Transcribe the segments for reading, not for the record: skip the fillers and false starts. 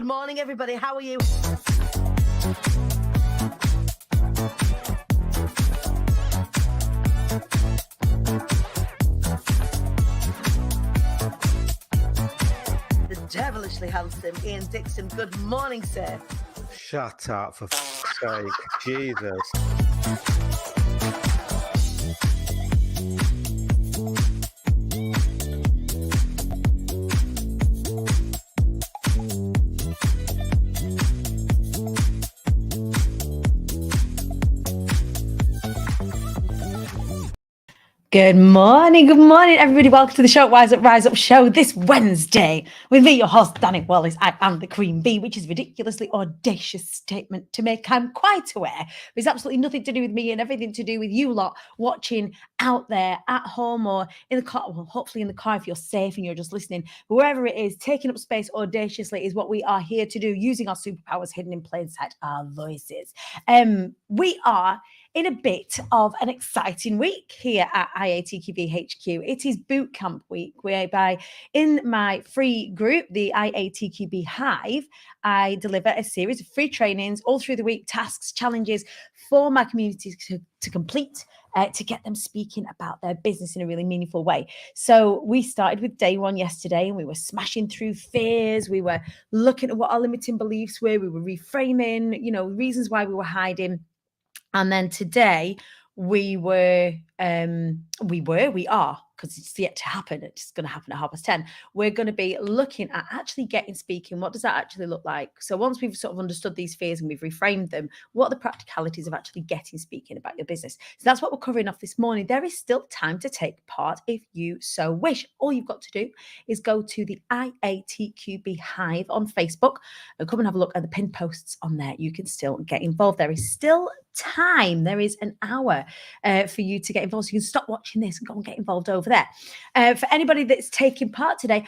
morning, everybody. How are you? The devilishly handsome Ian Dixon. Good morning, sir. Shut up, for fuck's sake. Jesus. Good morning, everybody. Welcome to the show, Rise Up show this Wednesday with me, your host, Danny Wallace. I am the Queen Bee, which is a ridiculously audacious statement to make. I'm quite aware. There's absolutely nothing to do with me and everything to do with you lot watching out there at home or in the car. Well, hopefully in the car if you're safe and you're just listening. But wherever it is, taking up space audaciously is what we are here to do, using our superpowers hidden in plain sight, our voices. We are in a bit of an exciting week here at IATQB HQ. It is boot camp week, whereby in my free group, the IATQB Hive, I deliver a series of free trainings all through the week, tasks, challenges for my community to complete, to get them speaking about their business in a really meaningful way. So we started with day one yesterday and we were smashing through fears. We were looking at what our limiting beliefs were. We were reframing, reasons why we were hiding. And then today we are, because it's yet to happen. It's going to happen at 10:30. We're going to be looking at actually getting speaking. What does that actually look like? So once we've sort of understood these fears and we've reframed them, what are the practicalities of actually getting speaking about your business? So that's what we're covering off this morning. There is still time to take part if you so wish. All you've got to do is go to the IATQB Hive on Facebook and come and have a look at the pinned posts on there. You can still get involved. There is still time. There is an hour for you to get involved. So you can stop watching this and go and get involved over there. For anybody that's taking part today,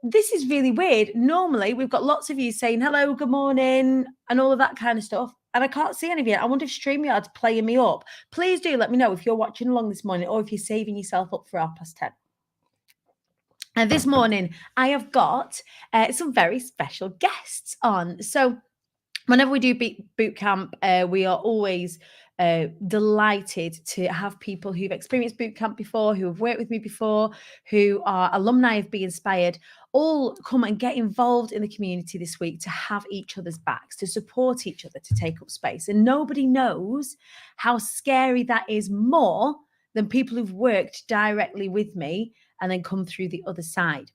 this is really weird. Normally, we've got lots of you saying hello, good morning, and all of that kind of stuff. And I can't see any of you. I wonder if StreamYard's playing me up. Please do let me know if you're watching along this morning or if you're saving yourself up for 10:30. And this morning, I have got some very special guests on. So whenever we do boot camp, we are always delighted to have people who've experienced boot camp before, who have worked with me before, who are alumni of Be Inspired, all come and get involved in the community this week to have each other's backs, to support each other, to take up space. And nobody knows how scary that is more than people who've worked directly with me and then come through the other side.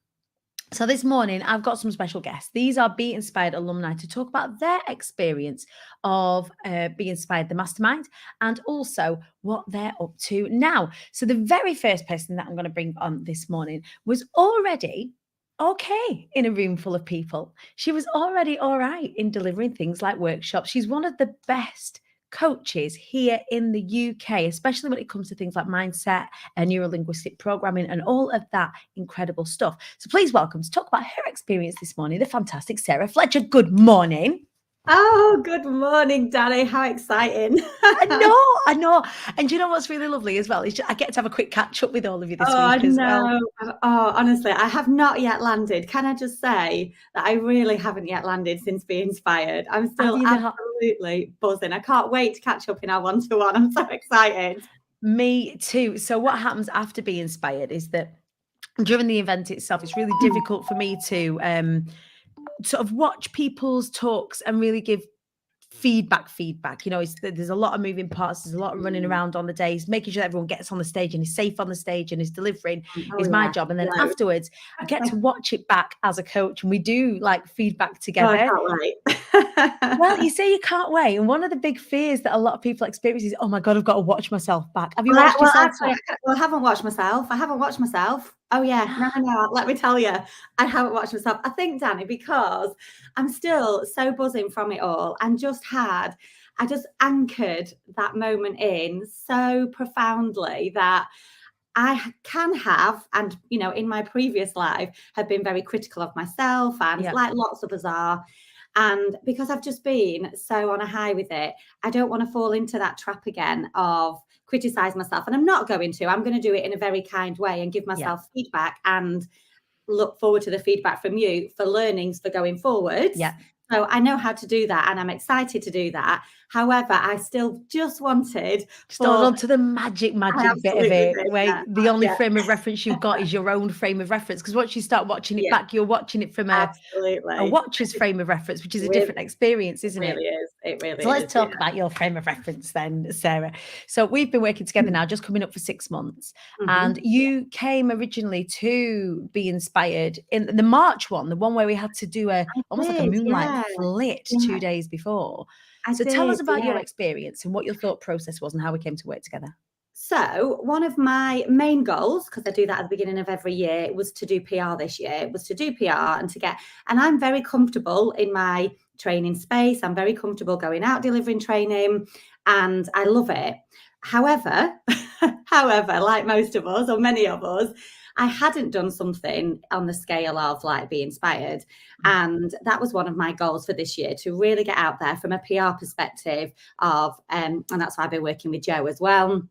So this morning, I've got some special guests. These are Be Inspired alumni to talk about their experience of Be Inspired, the mastermind, and also what they're up to now. So the very first person that I'm going to bring on this morning was already okay in a room full of people. She was already all right in delivering things like workshops. She's one of the best coaches here in the UK, especially when it comes to things like mindset and neuro-linguistic programming and all of that incredible stuff. So please welcome to talk about her experience this morning, the fantastic Sarah Fletcher. Good morning. Oh, good morning, Danny. How exciting. I know. And do you know what's really lovely as well? I get to have a quick catch up with all of you this week as well. Oh, honestly, I have not yet landed. Can I just say that I really haven't yet landed since Be Inspired? I'm still absolutely buzzing. I can't wait to catch up in our one-to-one. I'm so excited. Me too. So what happens after Be Inspired is that during the event itself, it's really difficult for me to sort of watch people's talks and really give feedback. There's a lot of moving parts. There's a lot of running around on the days, making sure everyone gets on the stage and is safe on the stage and is delivering my job. And then afterwards, I get to watch it back as a coach, and we do like feedback together. Oh, I can't wait. Well, you say you can't wait, and one of the big fears that a lot of people experience is, oh my God, I've got to watch myself back. Have you watched yourself back? I haven't watched myself. Oh yeah, no, let me tell you, I haven't watched myself. I think, Danny, because I'm still so buzzing from it all and I just anchored that moment in so profoundly that I can have, and, in my previous life, have been very critical of myself and like lots of us are. And because I've just been so on a high with it, I don't want to fall into that trap again of criticize myself. And I'm not going to. I'm going to do it in a very kind way and give myself feedback and look forward to the feedback from you for learnings for going forwards. Yeah. So I know how to do that, and I'm excited to do that. However, I still just wanted Hold on to the magic bit of it. Where the only frame of reference you've got is your own frame of reference. Because once you start watching it back, you're watching it from a watcher's frame of reference, which is a different experience, isn't it? It really is. It really is. So let's talk about your frame of reference then, Sarah. So we've been working together now, just coming up for 6 months. And you came originally to be inspired in the March one, the one where we had to do almost like a moonlight flit 2 days before. So tell us about your experience and what your thought process was and how we came to work together. So one of my main goals, because I do that at the beginning of every year, was to do PR this year. It was to do PR and and I'm very comfortable in my training space. I'm very comfortable going out delivering training, and I love it. However, like most of us, or many of us, I hadn't done something on the scale of like Be Inspired. And that was one of my goals for this year, to really get out there from a PR perspective of, and that's why I've been working with Jo as well.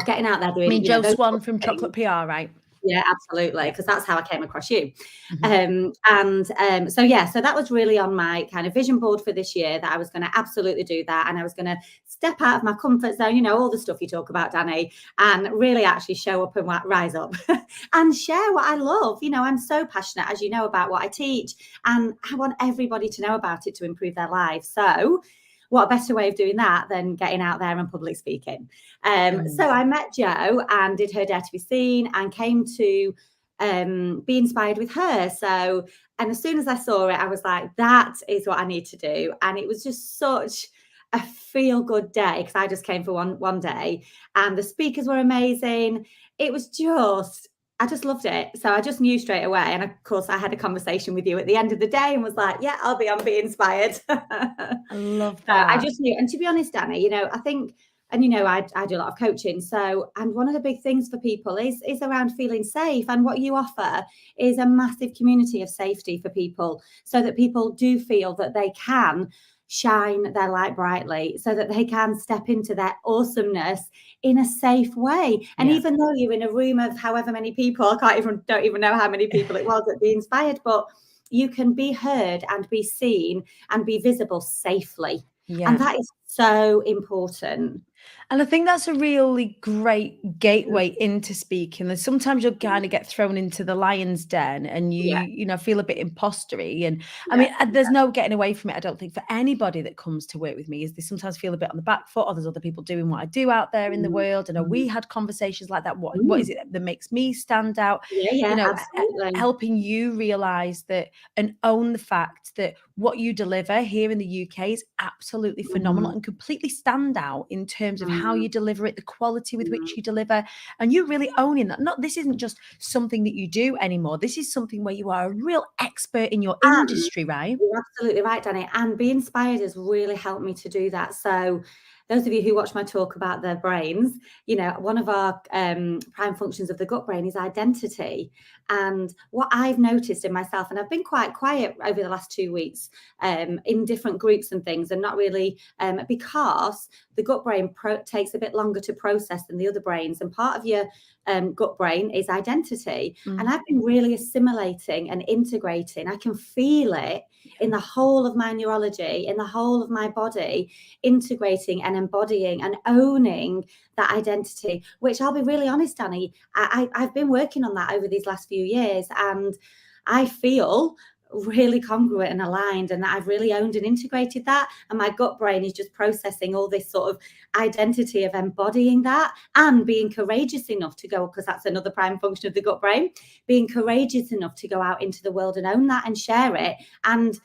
Getting out there doing. I mean, Jo Swan from Chocolate PR, right? Yeah, absolutely, because that's how I came across you. So that was really on my kind of vision board for this year, that I was going to absolutely do that, and I was going to step out of my comfort zone, all the stuff you talk about, Danny, and really actually show up and rise up and share what I love. I'm so passionate, as you know, about what I teach, and I want everybody to know about it to improve their lives. So what a better way of doing that than getting out there and public speaking. So I met Jo and did her Dare to Be Seen, and came to be inspired with her. And as soon as I saw it, I was like, that is what I need to do. And it was just such a feel-good day, because I just came for one day, and the speakers were amazing. It was I just loved it. So I just knew straight away. And of course, I had a conversation with you at the end of the day and was like, yeah, I'll be on Be Inspired. I love that. I just knew. And to be honest, Danny, I think, and I do a lot of coaching. So, and one of the big things for people is around feeling safe. And what you offer is a massive community of safety for people, so that people do feel that they can shine their light brightly, so that they can step into their awesomeness in a safe way. And even though you're in a room of however many people, don't even know how many people it was at Be Inspired, but you can be heard and be seen and be visible safely. And that is so important. And I think that's a really great gateway into speaking. And sometimes you'll kind of get thrown into the lion's den, and you feel a bit impostery. And I mean, there's no getting away from it, I don't think, for anybody that comes to work with me, is they sometimes feel a bit on the back foot, or there's other people doing what I do out there in the world. And we had conversations like that. What is it that makes me stand out? Absolutely. Helping you realize that and own the fact that what you deliver here in the UK is absolutely phenomenal and completely stand out in terms of how you deliver it, the quality with which you deliver, and you really owning that. This isn't just something that you do anymore. This is something where you are a real expert in your industry, right? You're absolutely right, Danny. And Be Inspired has really helped me to do that. So those of you who watch my talk about their brains, one of our prime functions of the gut brain is identity. And what I've noticed in myself, and I've been quite quiet over the last 2 weeks in different groups and things, and not really because the gut brain takes a bit longer to process than the other brains. And part of your gut brain is identity. And I've been really assimilating and integrating. I can feel it in the whole of my neurology, in the whole of my body, integrating and embodying and owning that identity, which I'll be really honest, Danny, I've been working on that over these last few years, and I feel really congruent and aligned, and that I've really owned and integrated that. And my gut brain is just processing all this sort of identity of embodying that and being courageous enough to go, because that's another prime function of the gut brain, being courageous enough to go out into the world and own that and share it, and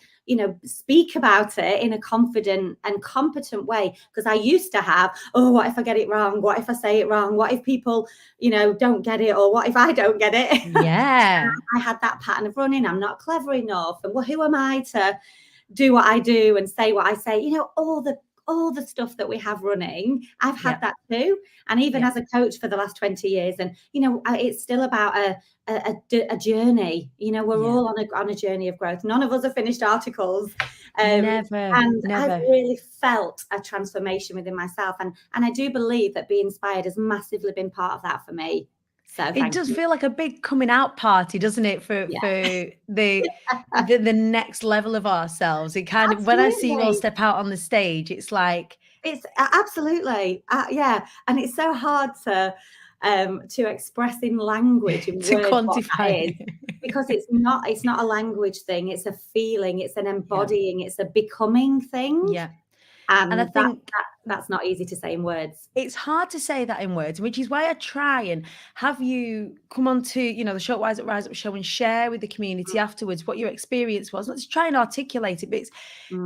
speak about it in a confident and competent way. Because I used to have, what if I get it wrong? What if I say it wrong? What if people, don't get it? Or what if I don't get it? Yeah. I had that pattern of running. I'm not clever enough. And who am I to do what I do and say what I say? All the stuff that we have running, I've had that too. And even as a coach for the last 20 years, and it's still about a journey. We're all on a journey of growth. None of us are finished articles. Never. I've really felt a transformation within myself, and I do believe that Be Inspired has massively been part of that for me. So It does you. feel like a big coming out party, doesn't it? For the next level of ourselves. It kind of, when I see you all Absolutely. step out on the stage, it's like, It's absolutely, yeah, and it's so hard to express in language, in to words, what that quantify is, it. because it's not a language thing. It's a feeling. It's an embodying. It's a becoming thing, Yeah. and And I think that's not easy to say in words. it's hard to say that in words, which is why I try and have you come on to, the Short Rise Up show and share with the community afterwards what your experience was. Let's try and articulate it. But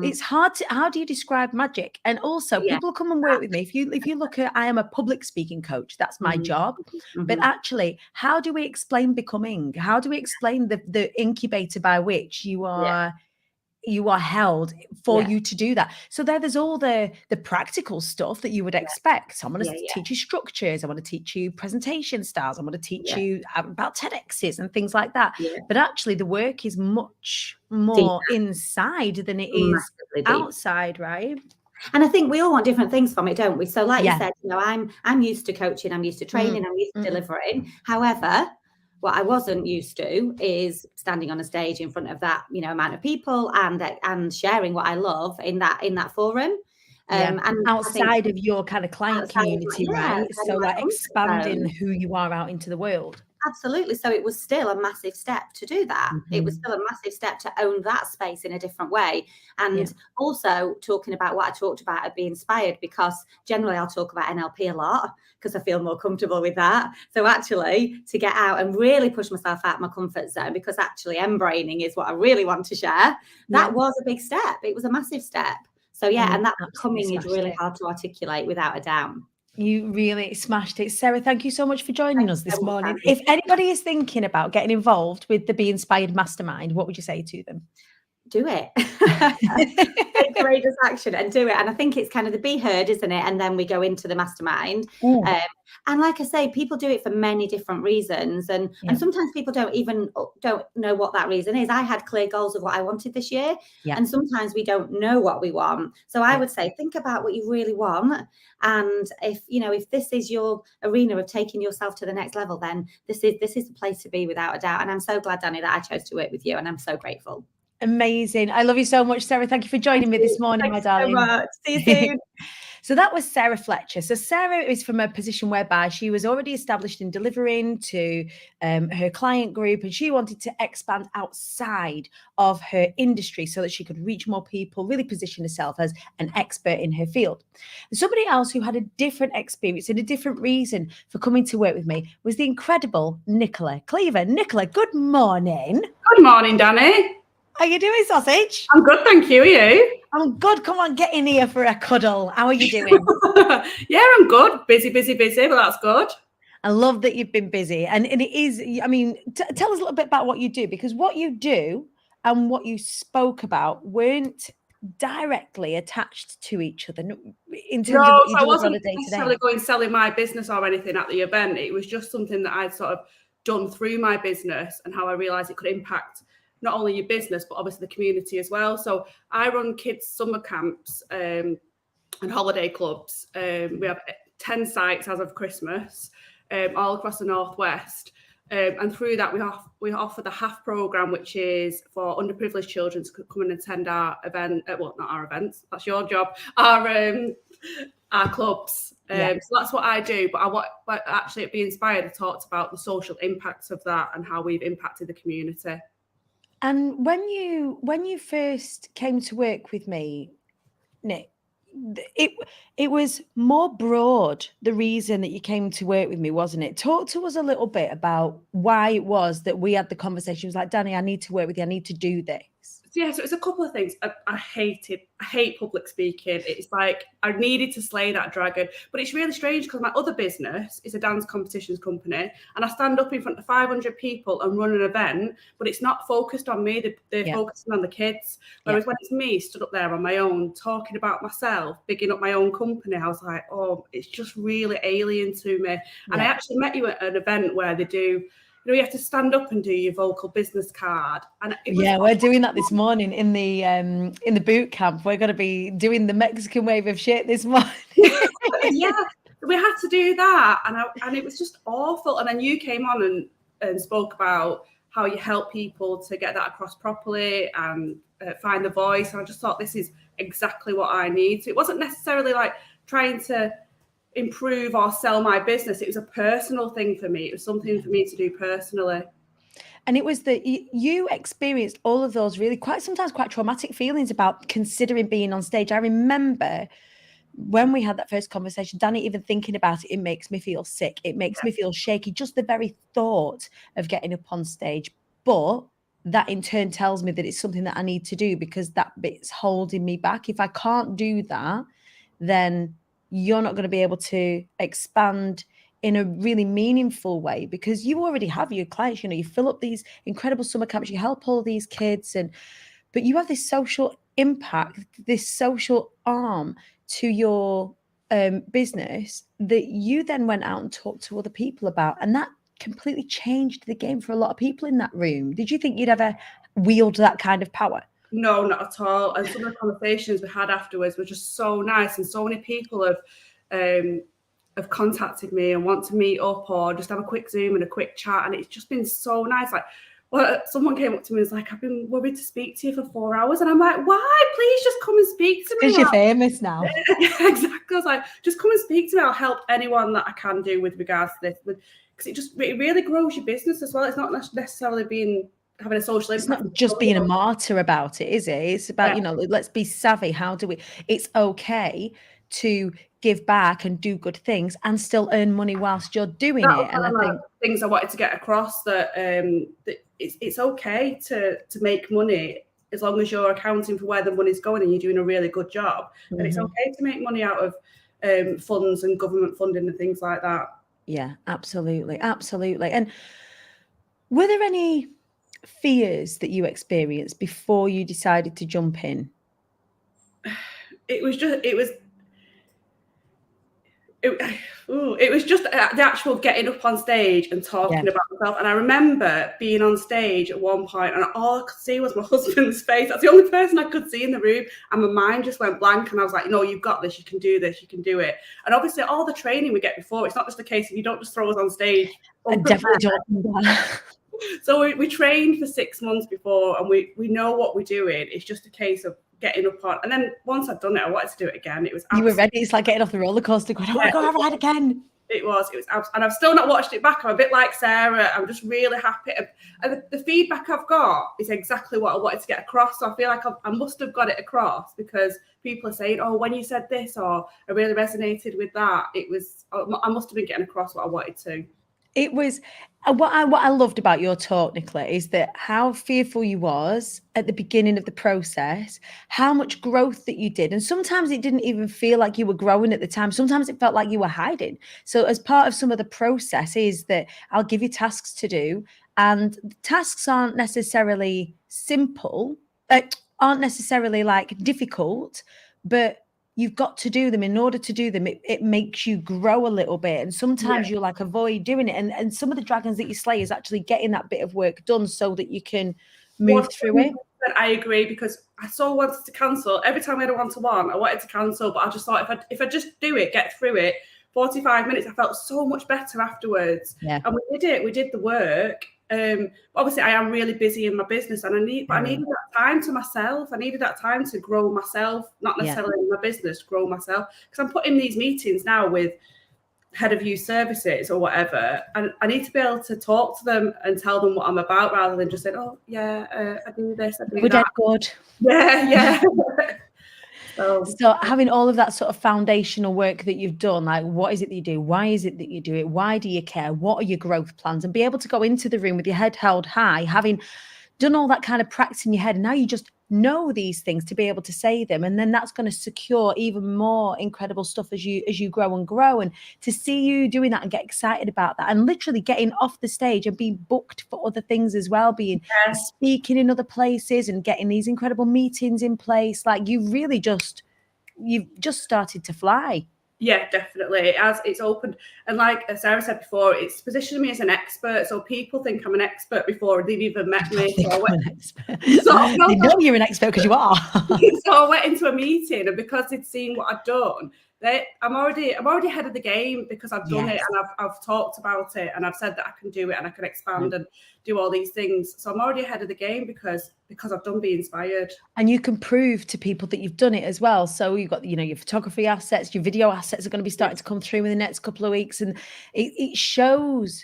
it's hard to, how do you describe magic? And also Yeah. people come and work with me. If you look at, I am a public speaking coach, that's my job. But actually, how do we explain becoming? How do we explain the incubator by which you are held for you to do that? So there's all the practical stuff that you would expect. So I'm going to teach you structures. I want to teach you presentation styles. I'm going to teach you about TEDx's and things like that. But actually the work is much more inside than it is outside, right? And I think we all want different things from it, don't we? So like you said, I'm used to coaching, I'm used to training, I'm used to delivering. However, what I wasn't used to is standing on a stage in front of that, amount of people and sharing what I love in that forum. And outside of your kind of client community, right? So like expanding who you are out into the world. Absolutely. So it was still a massive step to do that. It was still a massive step to own that space in a different way. And also talking about what I talked about at Be Inspired, because generally I'll talk about NLP a lot because I feel more comfortable with that. So actually to get out and really push myself out of my comfort zone, because actually embraining is what I really want to share. That was a big step. It was a massive step. So and that becoming is really hard to articulate without a doubt. You really smashed it. Sarah, thank you so much for joining us this morning. If anybody is thinking about getting involved with the Be Inspired Mastermind, what would you say to them? Do it. Take courageous action and do it. And I think it's kind of the be heard, isn't it? And then we go into the mastermind. And like I say, people do it for many different reasons. And sometimes people don't know what that reason is. I had clear goals of what I wanted this year. And sometimes we don't know what we want. So I would say, think about what you really want. And if this is your arena of taking yourself to the next level, then this is the place to be without a doubt. And I'm so glad, Danny, that I chose to work with you. And I'm so grateful. Amazing. I love you so much, Sarah. Thank you for joining me this morning, my darling. So much. See you soon. So that was Sarah Fletcher. So Sarah is from a position whereby she was already established in delivering to her client group, and she wanted to expand outside of her industry so that she could reach more people, really position herself as an expert in her field. Somebody else who had a different experience and a different reason for coming to work with me was the incredible Nicola Cleaver. Nicola, good morning. Good morning, Danny. How are you doing, sausage? I'm good, thank you. Are you? I'm good. Come on, get in here for a cuddle. How are you doing? Yeah, I'm good. Busy, but that's good. I love that you've been busy. And it is, I mean, tell us a little bit about what you do, because what you do and what you spoke about weren't directly attached to each other in terms of what you do on a day-to-day. Necessarily going selling my business or anything at the event. It was just something that I'd sort of done through my business and how I realised it could impact not only your business, but obviously the community as well. So I run kids' summer camps and holiday clubs. We have 10 sites as of Christmas, all across the Northwest. And through that, we offer the HAF program, which is for underprivileged children to come and attend our event. Well, not our events, that's your job. Our clubs. So that's what I do. But actually, at Be Inspired, I talked about the social impacts of that and how we've impacted the community. And when you first came to work with me, Nick, it was more broad, the reason that you came to work with me, wasn't it? Talk to us a little bit about why it was that we had the conversation. It was like, Danny, I need to work with you. I need to do this. Yeah, so it's a couple of things. I hate public speaking. It's like I needed to slay that dragon. But it's really strange because my other business is a dance competitions company, and I stand up in front of 500 people and run an event, but it's not focused on me. They're focusing on the kids. Whereas when it's me stood up there on my own, talking about myself, bigging up my own company, I was like, oh, it's just really alien to me. And I actually met you at an event where they do, you have to stand up and do your vocal business card. And we're doing that this morning in the boot camp. We're going to be doing the Mexican wave of shit this morning. Yeah. we had to do that, and it was just awful. And then you came on and spoke about how you help people to get that across properly and find the voice. And I just thought, this is exactly what I need. So it wasn't necessarily like trying to improve or sell my business. It was a personal thing for me. It was something for me to do personally. And it was that you experienced all of those really sometimes quite traumatic feelings about considering being on stage. I remember when we had that first conversation, Danny, even thinking about it, it makes me feel sick. It makes me feel shaky. Just the very thought of getting up on stage. But that in turn tells me that it's something that I need to do, because that bit's holding me back. If I can't do that, then you're not going to be able to expand in a really meaningful way, because you already have your clients. You know, you fill up these incredible summer camps, you help all these kids, but you have this social impact, this social arm to your business that you then went out and talked to other people about, and that completely changed the game for a lot of people in that room. Did you think you'd ever wield that kind of power? No, not at all. And some of the conversations we had afterwards were just so nice, and so many people have contacted me and want to meet up or just have a quick Zoom and a quick chat, and it's just been so nice. Like, well, someone came up to me and was like, I've been worried to speak to you for 4 hours. And I'm like, why? Please just come and speak to me. Because you're famous now. Exactly. I was like, just come and speak to me. I'll help anyone that I can do with regards to this. Because it really grows your business as well. It's not necessarily having a social impact. It's not just being a martyr about it, is it? It's about, you know, let's be savvy. How do we? It's okay to give back and do good things and still earn money whilst you're doing it. And I think things I wanted to get across that it's okay to make money as long as you're accounting for where the money's going and you're doing a really good job. Mm-hmm. And it's okay to make money out of funds and government funding and things like that. Yeah, absolutely. Absolutely. And were there any fears that you experienced before you decided to jump in? It was just the actual getting up on stage and talking about myself. And I remember being on stage at one point and all I could see was my husband's face. That's the only person I could see in the room. And my mind just went blank. And I was like, no, you've got this. You can do this. You can do it. And obviously all the training we get before, it's not just a case of you don't just throw us on stage. I definitely don't. So we trained for 6 months before, and we know what we're doing. It's just a case of getting up on. And then once I'd done it, I wanted to do it again. It was you were ready. It's like getting off the roller coaster going, oh my God, I've had it again. It was, and I've still not watched it back. I'm a bit like Sarah. I'm just really happy. And the feedback I've got is exactly what I wanted to get across. So I feel like I must have got it across because people are saying, oh, when you said this, or I really resonated with that. I must have been getting across what I wanted to. It was what I loved about your talk, Nicola, is that how fearful you was at the beginning of the process, how much growth that you did. And sometimes it didn't even feel like you were growing at the time. Sometimes it felt like you were hiding. So as part of some of the process is that I'll give you tasks to do, and the tasks aren't necessarily simple, aren't necessarily like difficult, but you've got to do them. In order to do them, it makes you grow a little bit. And sometimes you like avoid doing it. And some of the dragons that you slay is actually getting that bit of work done so that you can move through it. I agree, because I so wanted to cancel. Every time I had a one-to-one, I wanted to cancel, but I just thought if I just do it, get through it, 45 minutes, I felt so much better afterwards. Yeah. And we did it. We did the work. Obviously I am really busy in my business, and I needed that time to myself. I needed that time to grow myself, not necessarily in my business, grow myself, because I'm putting these meetings now with head of youth services or whatever, and I need to be able to talk to them and tell them what I'm about, rather than just saying, oh yeah, I do this, I do that. Good. Yeah. So having all of that sort of foundational work that you've done, like what is it that you do? Why is it that you do it? Why do you care? What are your growth plans? And be able to go into the room with your head held high, having done all that kind of practice in your head. And now you just know these things to be able to say them. And then that's going to secure even more incredible stuff as you grow and grow. And to see you doing that and get excited about that, and literally getting off the stage and being booked for other things as well, speaking in other places and getting these incredible meetings in place. Like you've just started to fly. Yeah, definitely. It's opened, and like Sarah said before, it's positioned me as an expert. So people think I'm an expert before they've even met me. They know you're an expert because you are. So I went into a meeting, and because they'd seen what I'd done, I'm already ahead of the game because I've done it and I've talked about it and I've said that I can do it and I can expand and do all these things. So I'm already ahead of the game because I've done Be Inspired. And you can prove to people that you've done it as well. So you've got, your photography assets, your video assets are going to be starting to come through in the next couple of weeks. And it shows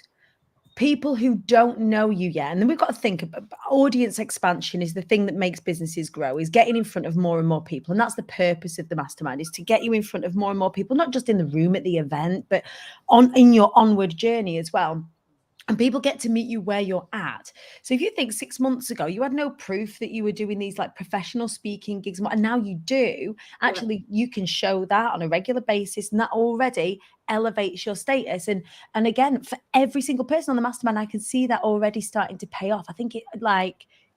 people who don't know you yet. And then we've got to think about audience expansion is the thing that makes businesses grow, is getting in front of more and more people. And that's the purpose of the mastermind, is to get you in front of more and more people, not just in the room at the event, but in your onward journey as well. And people get to meet you where you're at. So if you think 6 months ago, you had no proof that you were doing these like professional speaking gigs, and now you do, actually, you can show that on a regular basis, and that already elevates your status. And again, for every single person on the mastermind, I can see that already starting to pay off. I think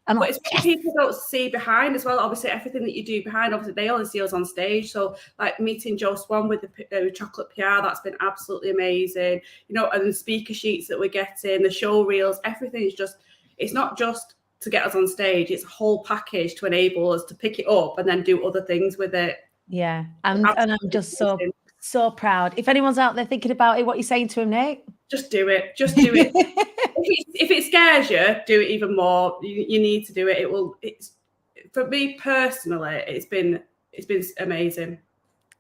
but it's what people don't see behind as well. Obviously, everything that you do behind, obviously, they only see us on stage. So, like meeting Joe Swan with the chocolate PR, that's been absolutely amazing. And the speaker sheets that we're getting, the show reels, everything is it's not just to get us on stage. It's a whole package to enable us to pick it up and then do other things with it. Yeah, and I'm just so proud. If anyone's out there thinking about it, what are you saying to him, Nate? Just do it. Just do it. If it scares you, do it even more. You need to do it. It's for me personally, it's been amazing.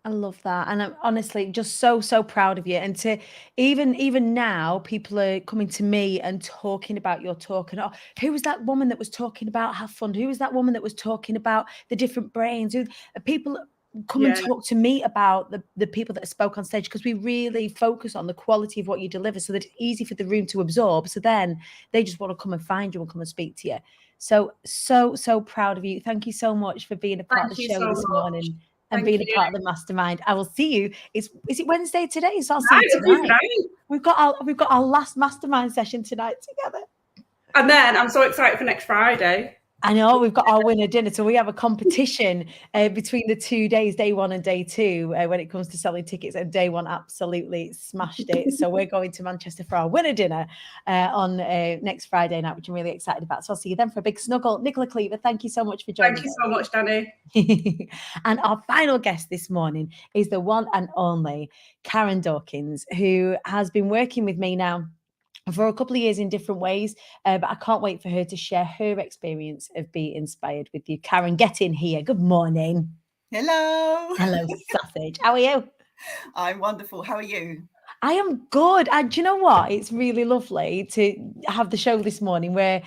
I love that. And I'm honestly just so proud of you. And to even now, people are coming to me and talking about your talk. And who was that woman that was talking about have fun? Who was that woman that was talking about the different brains? People come and talk to me about the people that spoke on stage, because we really focus on the quality of what you deliver so that it's easy for the room to absorb. So then they just want to come and find you and come and speak to you. So proud of you. Thank you so much for being a part of the show this morning and being a part of the mastermind. I will see you. Is it Wednesday today? So I'll see you tonight. We've got our last mastermind session tonight together. And then I'm so excited for next Friday. I know, we've got our winner dinner. So we have a competition between the 2 days, day one and day two, when it comes to selling tickets. And day one absolutely smashed it. So we're going to Manchester for our winner dinner on next Friday night, which I'm really excited about. So I'll see you then for a big snuggle. Nicola Cleaver, thank you so much for joining us. Thank you so much, Danny. And our final guest this morning is the one and only Karen Dawkins, who has been working with me now for a couple of years in different ways, but I can't wait for her to share her experience of Be Inspired with you. Karen, get in here. Good morning. Hello. Hello, sausage. How are you? I'm wonderful. How are you? I am good. Do you know what? It's really lovely to have the show this morning where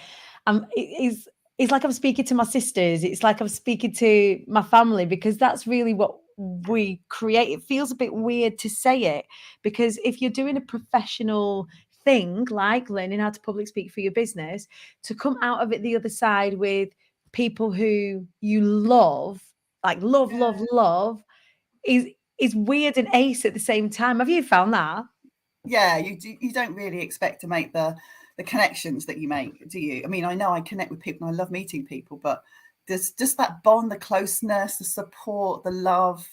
it's like I'm speaking to my sisters. It's like I'm speaking to my family, because that's really what we create. It feels a bit weird to say it, because if you're doing a professional thing like learning how to public speak for your business, to come out of it the other side with people who you love, like love is weird and ace at the same time. Have you found that? Yeah, you don't really expect to make the connections that you make, do you? I mean, I know I connect with people and I love meeting people, but there's just that bond, the closeness, the support, the love,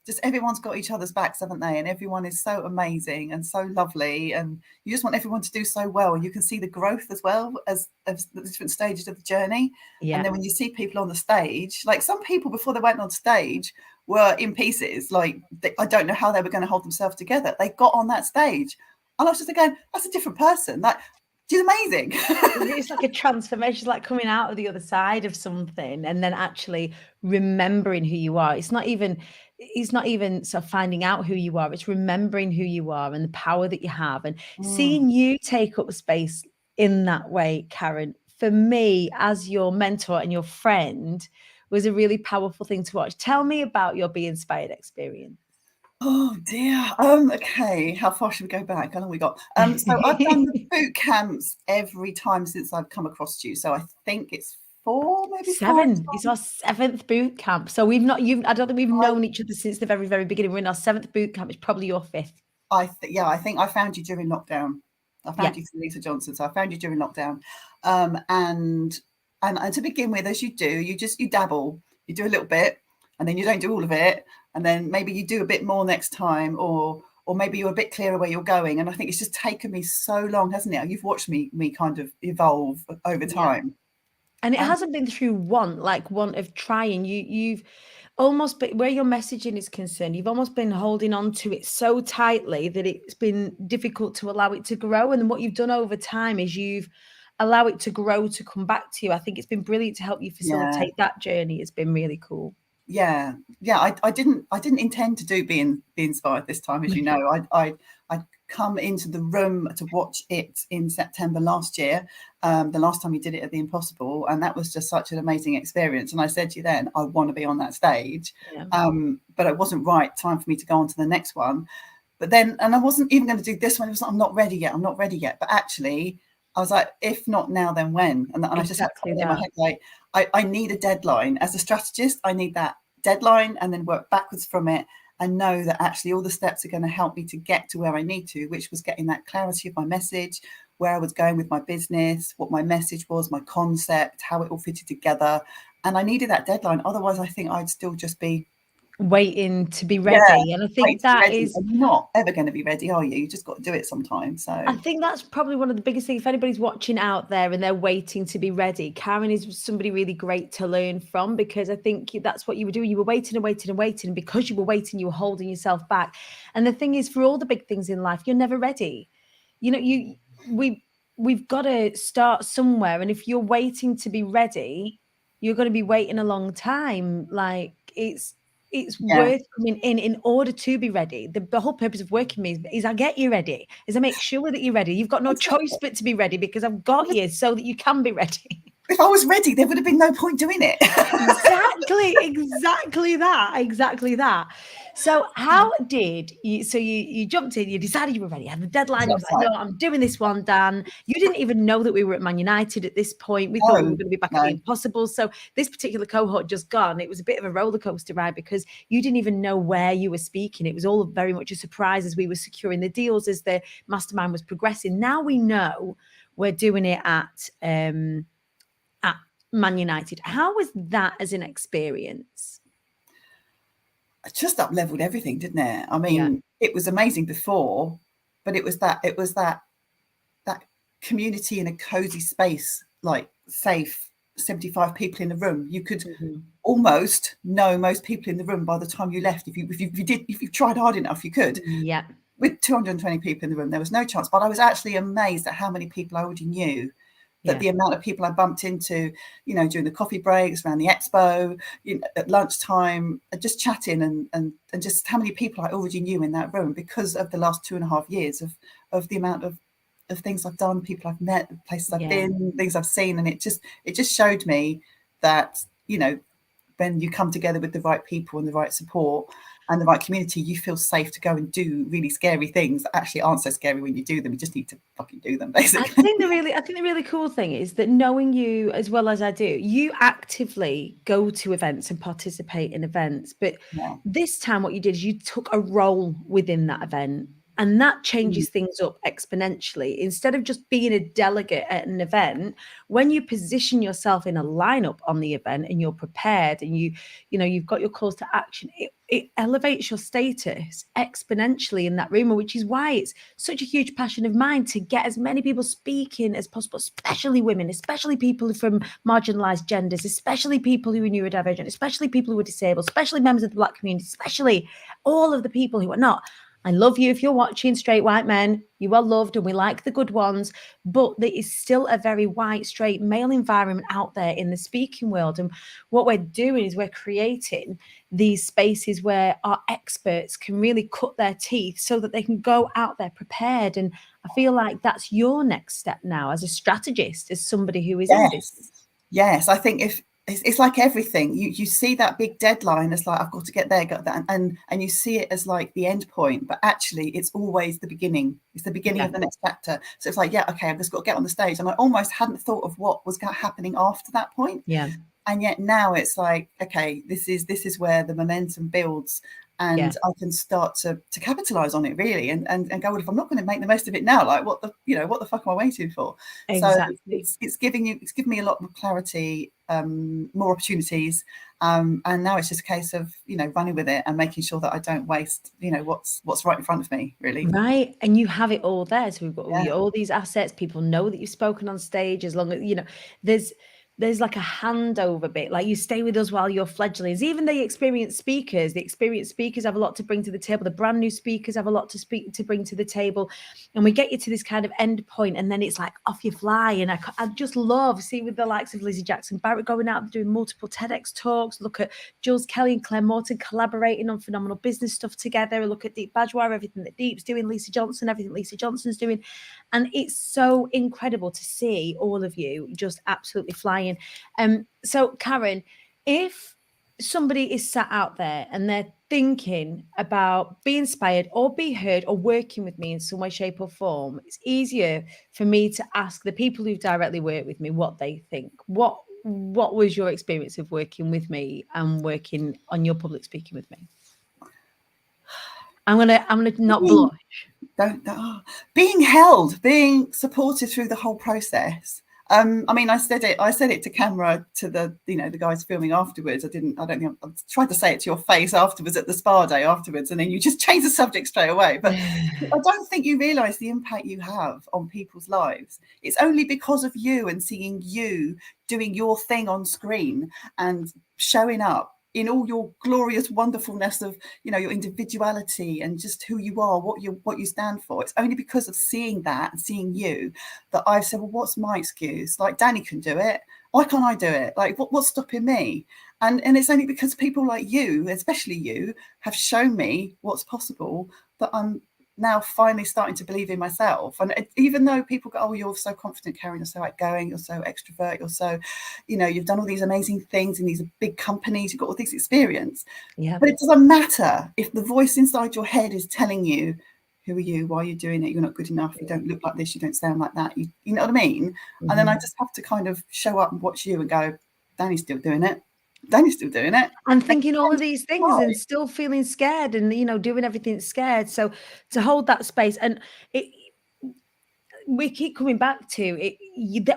just everyone's got each other's backs, haven't they? And everyone is so amazing and so lovely, and you just want everyone to do so well. And you can see the growth as well as the different stages of the journey. Yeah. And then when you see people on the stage, like some people before they went on stage were in pieces, like I don't know how they were going to hold themselves together. They got on that stage and I was just going, that's a different person. Like, she's amazing. It's like a transformation. It's like coming out of the other side of something and then actually remembering who you are. It's not even sort of finding out who you are. It's remembering who you are and the power that you have, and seeing you take up space in that way, Karen, for me as your mentor and your friend, was a really powerful thing to watch. Tell me about your Be Inspired experience. Oh dear. Okay. How far should we go back? How long we got? So I've done the boot camps every time since I've come across you. So I think it's 4, maybe 7. 5. It's our 7th boot camp. So I don't think we've known each other since the very, very beginning. We're in our 7th boot camp. It's probably your 5th. I think I found you during lockdown. I found you through Lisa Johnson. So I found you during lockdown. And to begin with, as you do, you dabble, you do a little bit and then you don't do all of it. And then maybe you do a bit more next time, or maybe you're a bit clearer where you're going. And I think it's just taken me so long, hasn't it? You've watched me kind of evolve over time. And it hasn't been through want of trying. You've almost, but where your messaging is concerned, you've almost been holding on to it so tightly that it's been difficult to allow it to grow. And then what you've done over time is you've allowed it to grow, to come back to you. I think it's been brilliant to help you facilitate that journey. It's been really cool. Yeah. I didn't intend to do be inspired this time, as you know. I'd come into the room to watch it in September last year, the last time you did it at the Impossible, and that was just such an amazing experience. And I said to you then, I want to be on that stage, but it wasn't right time for me to go on to the next one. But then, and I wasn't even going to do this one. It was like, I'm not ready yet. But actually, I was like, if not now, then when? And I just had in my head, like, I need a deadline. As a strategist, I need that deadline and then work backwards from it and know that actually all the steps are going to help me to get to where I need to, which was getting that clarity of my message, where I was going with my business, what my message was, my concept, how it all fitted together. And I needed that deadline. Otherwise, I think I'd still just be waiting to be ready. And I think that is, and you're not ever going to be ready, are you? You just got to do it sometimes. So I think that's probably one of the biggest things. If anybody's watching out there and they're waiting to be ready, Karen is somebody really great to learn from, because I think that's what you were doing. You were waiting and waiting and waiting, and because you were waiting, you were holding yourself back. And the thing is, for all the big things in life, you're never ready. You know, we've got to start somewhere, and if you're waiting to be ready, you're going to be waiting a long time. Like, it's worth coming in order to be ready. The whole purpose of working with me is I get you ready, is I make sure that you're ready. You've got no choice but to be ready, because I've got you so that you can be ready. If I was ready, there would have been no point doing it. Exactly that. So how did you, so you jumped in, you decided you were ready, you had the deadline, you was like, no, I'm doing this one, Dan. You didn't even know that we were at Man United at this point. We thought we were going to be back at the Impossible. So this particular cohort just gone. It was a bit of a roller coaster ride, because you didn't even know where you were speaking. It was all very much a surprise as we were securing the deals, as the mastermind was progressing. Now we know we're doing it at Man United. How was that as an experience? It just up-leveled everything, didn't it? I mean, it was amazing before, but it was that community in a cozy space, like safe, 75 people in the room. You could almost know most people in the room by the time you left. If you tried hard enough, you could. Yeah. With 220 people in the room, there was no chance. But I was actually amazed at how many people I already knew. That the amount of people I bumped into, you know, during the coffee breaks, around the expo, you know, at lunchtime, just chatting and just how many people I already knew in that room, because of the last 2.5 years of the amount of things I've done, people I've met, places I've been, things I've seen. And it just showed me that, you know, when you come together with the right people and the right support and the right community, you feel safe to go and do really scary things that actually aren't so scary when you do them. You just need to fucking do them, basically. I think the really cool thing is that, knowing you as well as I do, you actively go to events and participate in events. But this time what you did is you took a role within that event. And that changes things up exponentially. Instead of just being a delegate at an event, when you position yourself in a lineup on the event and you're prepared and you've got your calls to action, it elevates your status exponentially in that room, which is why it's such a huge passion of mine to get as many people speaking as possible, especially women, especially people from marginalized genders, especially people who are neurodivergent, especially people who are disabled, especially members of the Black community, especially all of the people who are not. I love you if you're watching, straight white men. You are loved and we like the good ones, but there is still a very white, straight male environment out there in the speaking world. And what we're doing is we're creating these spaces where our experts can really cut their teeth so that they can go out there prepared. And I feel like that's your next step now as a strategist, as somebody who is in business. Yes, I think if it's like everything, you see that big deadline as like, I've got to get there, got that, and you see it as like the end point, but actually it's always the beginning. It's the beginning of the next chapter. So it's like, okay, I've just got to get on the stage. And I almost hadn't thought of what was happening after that point. Yeah. And yet now it's like, okay, this is where the momentum builds, and I can start to capitalize on it really, and go, well, if I'm not going to make the most of it now, like what the fuck am I waiting for? Exactly. So it's given me a lot more clarity, more opportunities, and now it's just a case of running with it and making sure that I don't waste what's right in front of me, really. Right. And you have it all there. So we've got all these assets. People know that you've spoken on stage, as long as there's there's like a handover bit, like you stay with us while you're fledglings. Even the experienced speakers have a lot to bring to the table. The brand new speakers have a lot to bring to the table, and we get you to this kind of end point, and then it's like off you fly. And I just love seeing with the likes of Lizzie Jackson Barrett going out and doing multiple TEDx talks. Look at Jules Kelly and Claire Morton collaborating on phenomenal business stuff together. Look at Deep Bajwa, everything that Deep's doing, Lisa Johnson, everything Lisa Johnson's doing. And it's so incredible to see all of you just absolutely flying. So Karen, if somebody is sat out there and they're thinking about Be Inspired or Be Heard or working with me in some way, shape or form, it's easier for me to ask the people who've directly worked with me what they think. What was your experience of working with me and working on your public speaking with me? I'm gonna not blush. Being held, being supported through the whole process. I mean, I said it to camera to the guys filming afterwards. I tried to say it to your face afterwards at the spa day afterwards, and then you just changed the subject straight away. But I don't think you realise the impact you have on people's lives. It's only because of you and seeing you doing your thing on screen and showing up in all your glorious wonderfulness of, your individuality and just who you are, what you stand for. It's only because of seeing that and seeing you that I've said, well, what's my excuse? Like, Danny can do it. Why can't I do it? Like, what's stopping me? And it's only because people like you, especially you, have shown me what's possible that I'm now finally starting to believe in myself. And even though people go, oh, you're so confident, Karen, you're so outgoing, you're so extrovert, you're so, you've done all these amazing things in these big companies, you've got all this experience. Yeah. But it doesn't matter if the voice inside your head is telling you, who are you? Why are you doing it? You're not good enough. You don't look like this. You don't sound like that. You know what I mean? Mm-hmm. And then I just have to kind of show up and watch you and go, Danny's still doing it. Danny's still doing it. And thinking all of these things and still feeling scared and, doing everything scared. So to hold that space, and we keep coming back to it.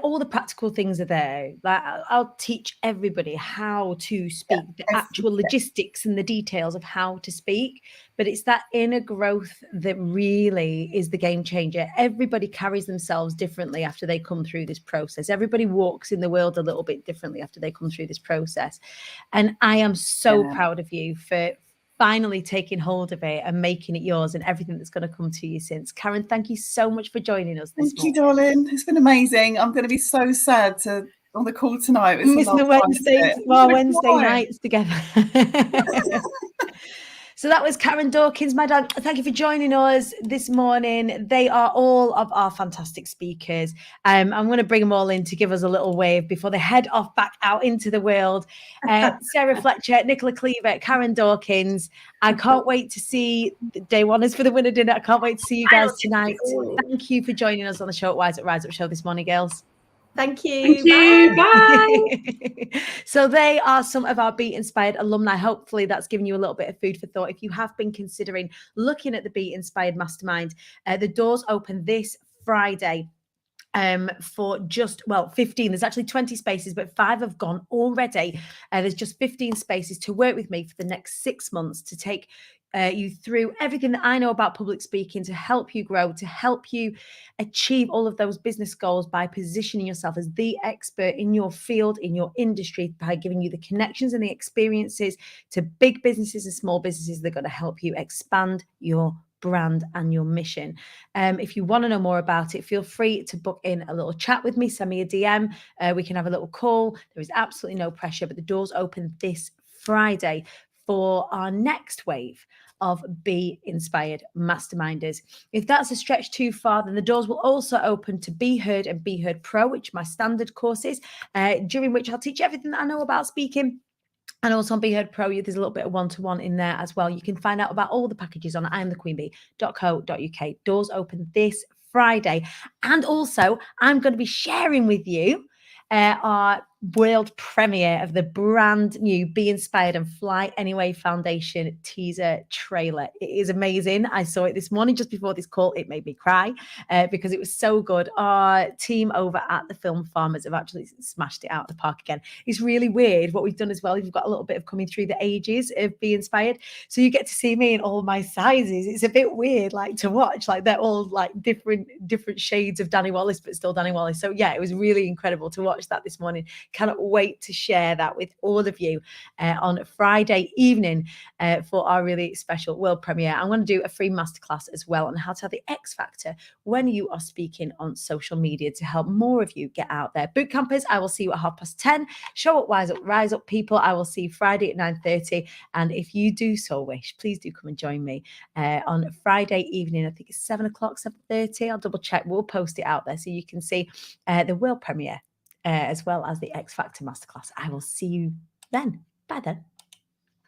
All the practical things are there. Like, I'll teach everybody how to speak, the actual logistics and the details of how to speak. But it's that inner growth that really is the game changer. Everybody carries themselves differently after they come through this process. Everybody walks in the world a little bit differently after they come through this process. And I am so proud of you for finally taking hold of it and making it yours and everything that's going to come to you since. Karen, thank you so much for joining us this morning. Thank you, darling. It's been amazing. I'm going to be so sad on the call tonight. Missing the Wednesday nights together. So that was Karen Dawkins, my dad. Thank you for joining us this morning. They are all of our fantastic speakers. I'm going to bring them all in to give us a little wave before they head off back out into the world. Sarah Fletcher, Nicola Cleaver, Karen Dawkins. I can't wait to see the day oneers for the winner dinner. I can't wait to see you guys tonight. Thank you for joining us on the show at Rise Up Show this morning, girls. Thank you. Bye. So they are some of our Be Inspired alumni. Hopefully that's given you a little bit of food for thought. If you have been considering looking at the Be Inspired Mastermind, the doors open this Friday for just 15. There's actually 20 spaces, but 5 have gone already. There's just 15 spaces to work with me for the next 6 months to take you through everything that I know about public speaking, to help you grow, to help you achieve all of those business goals by positioning yourself as the expert in your field, in your industry, by giving you the connections and the experiences to big businesses and small businesses that are going to help you expand your brand and your mission. If you want to know more about it, feel free to book in a little chat with me, send me a DM. We can have a little call. There is absolutely no pressure, but the doors open this Friday for our next wave of Be Inspired Masterminders. If that's a stretch too far, then the doors will also open to Be Heard and Be Heard Pro, which are my standard courses, during which I'll teach everything that I know about speaking. And also on Be Heard Pro, there's a little bit of one-to-one in there as well. You can find out about all the packages on IamTheQueenBee.co.uk. Doors open this Friday. And also, I'm going to be sharing with you our world premiere of the brand new Be Inspired and Fly Anyway Foundation teaser trailer. It is amazing. I saw it this morning just before this call. It made me cry because it was so good. Our team over at the Film Farmers have actually smashed it out of the park again. It's really weird. What we've done as well is we've got a little bit of coming through the ages of Be Inspired. So you get to see me in all my sizes. It's a bit weird to watch. They're all different shades of Danny Wallace, but still Danny Wallace. So yeah, it was really incredible to watch that this morning. Cannot wait to share that with all of you on Friday evening for our really special world premiere. I'm going to do a free masterclass as well on how to have the X factor when you are speaking on social media to help more of you get out there. Boot campers, I will see you at 10:30. Show up, rise up, people. I will see you Friday at 9:30. And if you do so wish, please do come and join me on Friday evening. I think it's 7 o'clock, 7:30. I'll double check. We'll post it out there so you can see the world premiere as well as the X Factor masterclass. I will see you then. Bye then.